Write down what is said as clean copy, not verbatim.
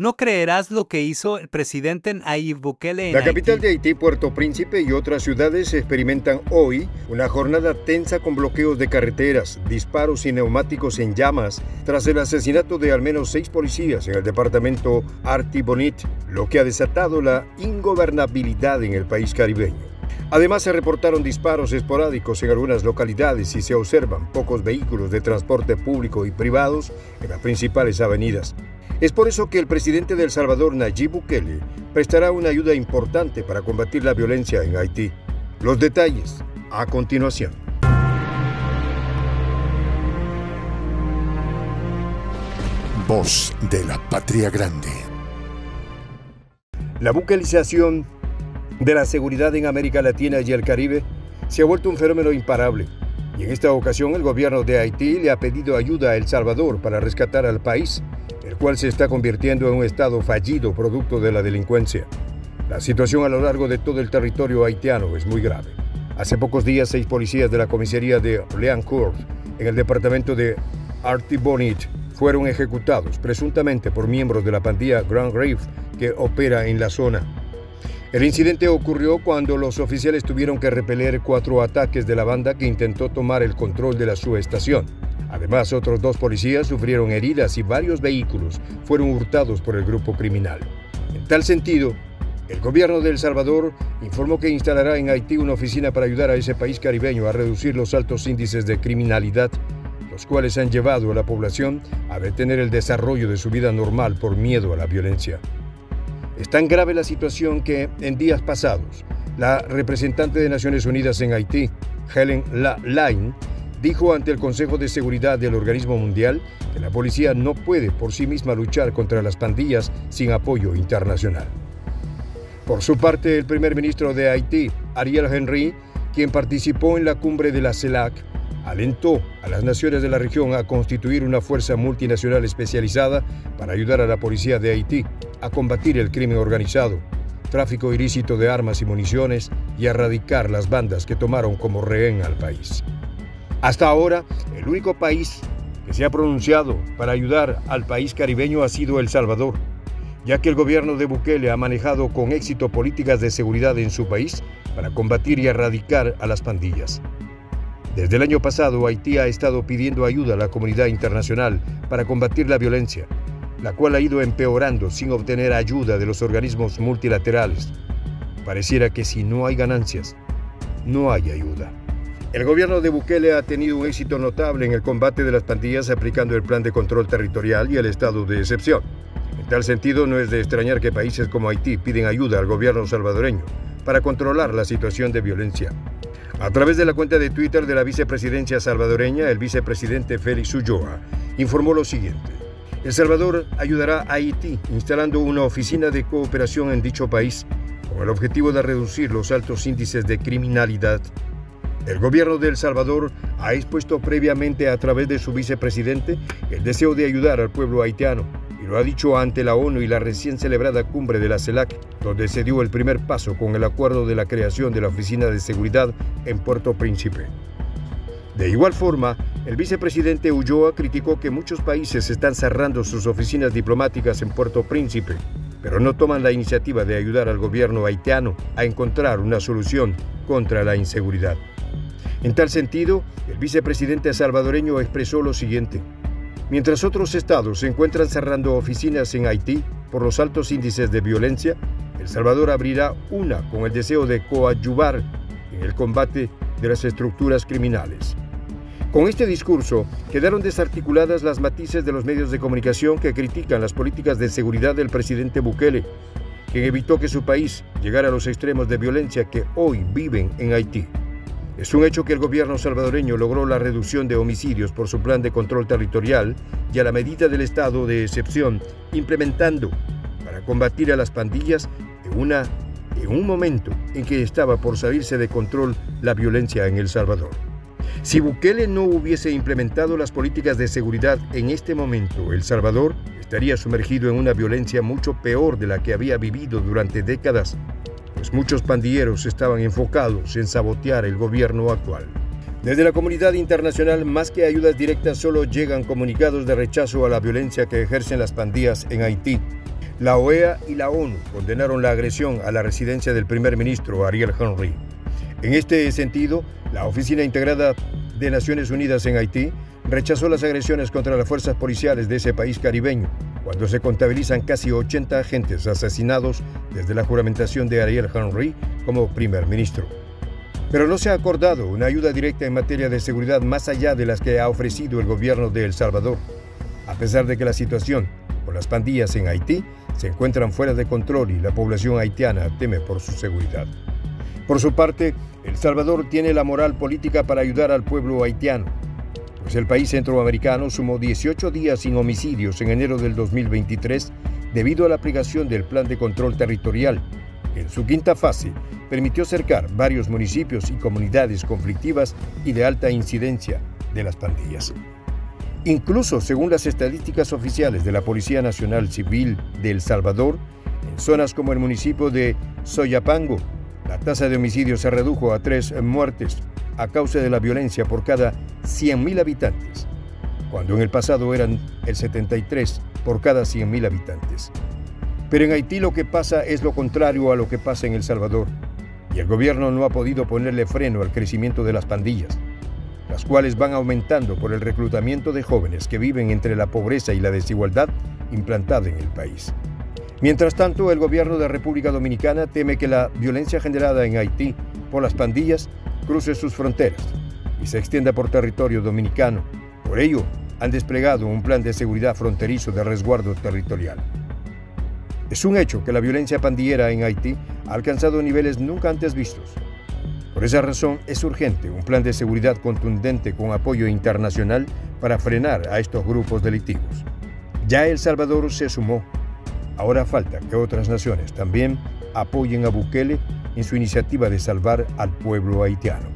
No creerás lo que hizo el presidente Nayib Bukele en La capital Haití. de Haití, Puerto Príncipe, y otras ciudades experimentan hoy una jornada tensa con bloqueos de carreteras, disparos y neumáticos en llamas tras el asesinato de al menos 6 policías en el departamento Artibonite, lo que ha desatado la ingobernabilidad en el país caribeño. Además, se reportaron disparos esporádicos en algunas localidades y se observan pocos vehículos de transporte público y privados en las principales avenidas. Es por eso que el presidente de El Salvador, Nayib Bukele, prestará una ayuda importante para combatir la violencia en Haití. Los detalles a continuación. Voz de la Patria Grande. La buquelización de la seguridad en América Latina y el Caribe se ha vuelto un fenómeno imparable. Y en esta ocasión el gobierno de Haití le ha pedido ayuda a El Salvador para rescatar al país, el cual se está convirtiendo en un estado fallido producto de la delincuencia. La situación a lo largo de todo el territorio haitiano es muy grave. Hace pocos días, 6 policías de la comisaría de Liancourt, en el departamento de Artibonite, fueron ejecutados, presuntamente por miembros de la pandilla Grand Reef que opera en la zona. El incidente ocurrió cuando los oficiales tuvieron que repeler 4 ataques de la banda que intentó tomar el control de la subestación. Además, otros 2 policías sufrieron heridas y varios vehículos fueron hurtados por el grupo criminal. En tal sentido, el gobierno de El Salvador informó que instalará en Haití una oficina para ayudar a ese país caribeño a reducir los altos índices de criminalidad, los cuales han llevado a la población a detener el desarrollo de su vida normal por miedo a la violencia. Es tan grave la situación que, en días pasados, la representante de Naciones Unidas en Haití, Helen Lane, dijo ante el Consejo de Seguridad del Organismo Mundial que la policía no puede por sí misma luchar contra las pandillas sin apoyo internacional. Por su parte, el primer ministro de Haití, Ariel Henry, quien participó en la cumbre de la CELAC, alentó a las naciones de la región a constituir una fuerza multinacional especializada para ayudar a la policía de Haití a combatir el crimen organizado, tráfico ilícito de armas y municiones y a erradicar las bandas que tomaron como rehén al país. Hasta ahora, el único país que se ha pronunciado para ayudar al país caribeño ha sido El Salvador, ya que el gobierno de Bukele ha manejado con éxito políticas de seguridad en su país para combatir y erradicar a las pandillas. Desde el año pasado, Haití ha estado pidiendo ayuda a la comunidad internacional para combatir la violencia, la cual ha ido empeorando sin obtener ayuda de los organismos multilaterales. Pareciera que si no hay ganancias, no hay ayuda. El gobierno de Bukele ha tenido un éxito notable en el combate de las pandillas aplicando el plan de control territorial y el estado de excepción. En tal sentido, no es de extrañar que países como Haití piden ayuda al gobierno salvadoreño para controlar la situación de violencia. A través de la cuenta de Twitter de la vicepresidencia salvadoreña, el vicepresidente Félix Ulloa informó lo siguiente: El Salvador ayudará a Haití instalando una oficina de cooperación en dicho país con el objetivo de reducir los altos índices de criminalidad. El gobierno de El Salvador ha expuesto previamente a través de su vicepresidente el deseo de ayudar al pueblo haitiano y lo ha dicho ante la ONU y la recién celebrada cumbre de la CELAC, donde se dio el primer paso con el acuerdo de la creación de la Oficina de Seguridad en Puerto Príncipe. De igual forma, el vicepresidente Ulloa criticó que muchos países están cerrando sus oficinas diplomáticas en Puerto Príncipe, pero no toman la iniciativa de ayudar al gobierno haitiano a encontrar una solución contra la inseguridad. En tal sentido, el vicepresidente salvadoreño expresó lo siguiente: mientras otros estados se encuentran cerrando oficinas en Haití por los altos índices de violencia, El Salvador abrirá una con el deseo de coadyuvar en el combate de las estructuras criminales. Con este discurso quedaron desarticuladas las matices de los medios de comunicación que critican las políticas de seguridad del presidente Bukele, quien evitó que su país llegara a los extremos de violencia que hoy viven en Haití. Es un hecho que el gobierno salvadoreño logró la reducción de homicidios por su plan de control territorial y a la medida del estado de excepción, implementando para combatir a las pandillas en un momento en que estaba por salirse de control la violencia en El Salvador. Si Bukele no hubiese implementado las políticas de seguridad en este momento, El Salvador estaría sumergido en una violencia mucho peor de la que había vivido durante décadas, pues muchos pandilleros estaban enfocados en sabotear el gobierno actual. Desde la comunidad internacional, más que ayudas directas, solo llegan comunicados de rechazo a la violencia que ejercen las pandillas en Haití. La OEA y la ONU condenaron la agresión a la residencia del primer ministro Ariel Henry. En este sentido, la Oficina Integrada de Naciones Unidas en Haití rechazó las agresiones contra las fuerzas policiales de ese país caribeño, cuando se contabilizan casi 80 agentes asesinados desde la juramentación de Ariel Henry como primer ministro. Pero no se ha acordado una ayuda directa en materia de seguridad más allá de las que ha ofrecido el gobierno de El Salvador, a pesar de que la situación con las pandillas en Haití se encuentran fuera de control y la población haitiana teme por su seguridad. Por su parte, El Salvador tiene la moral política para ayudar al pueblo haitiano, pues el país centroamericano sumó 18 días sin homicidios en enero del 2023 debido a la aplicación del Plan de Control Territorial, que en su quinta fase permitió cercar varios municipios y comunidades conflictivas y de alta incidencia de las pandillas. Incluso, según las estadísticas oficiales de la Policía Nacional Civil de El Salvador, en zonas como el municipio de Soyapango, la tasa de homicidios se redujo a 3 muertes a causa de la violencia por cada 100.000 habitantes, cuando en el pasado eran el 73 por cada 100.000 habitantes. Pero en Haití lo que pasa es lo contrario a lo que pasa en El Salvador, y el gobierno no ha podido ponerle freno al crecimiento de las pandillas, las cuales van aumentando por el reclutamiento de jóvenes que viven entre la pobreza y la desigualdad implantada en el país. Mientras tanto, el gobierno de República Dominicana teme que la violencia generada en Haití por las pandillas cruce sus fronteras y se extienda por territorio dominicano. Por ello, han desplegado un plan de seguridad fronterizo de resguardo territorial. Es un hecho que la violencia pandillera en Haití ha alcanzado niveles nunca antes vistos. Por esa razón, es urgente un plan de seguridad contundente con apoyo internacional para frenar a estos grupos delictivos. Ya El Salvador se sumó. Ahora falta que otras naciones también apoyen a Bukele en su iniciativa de salvar al pueblo haitiano.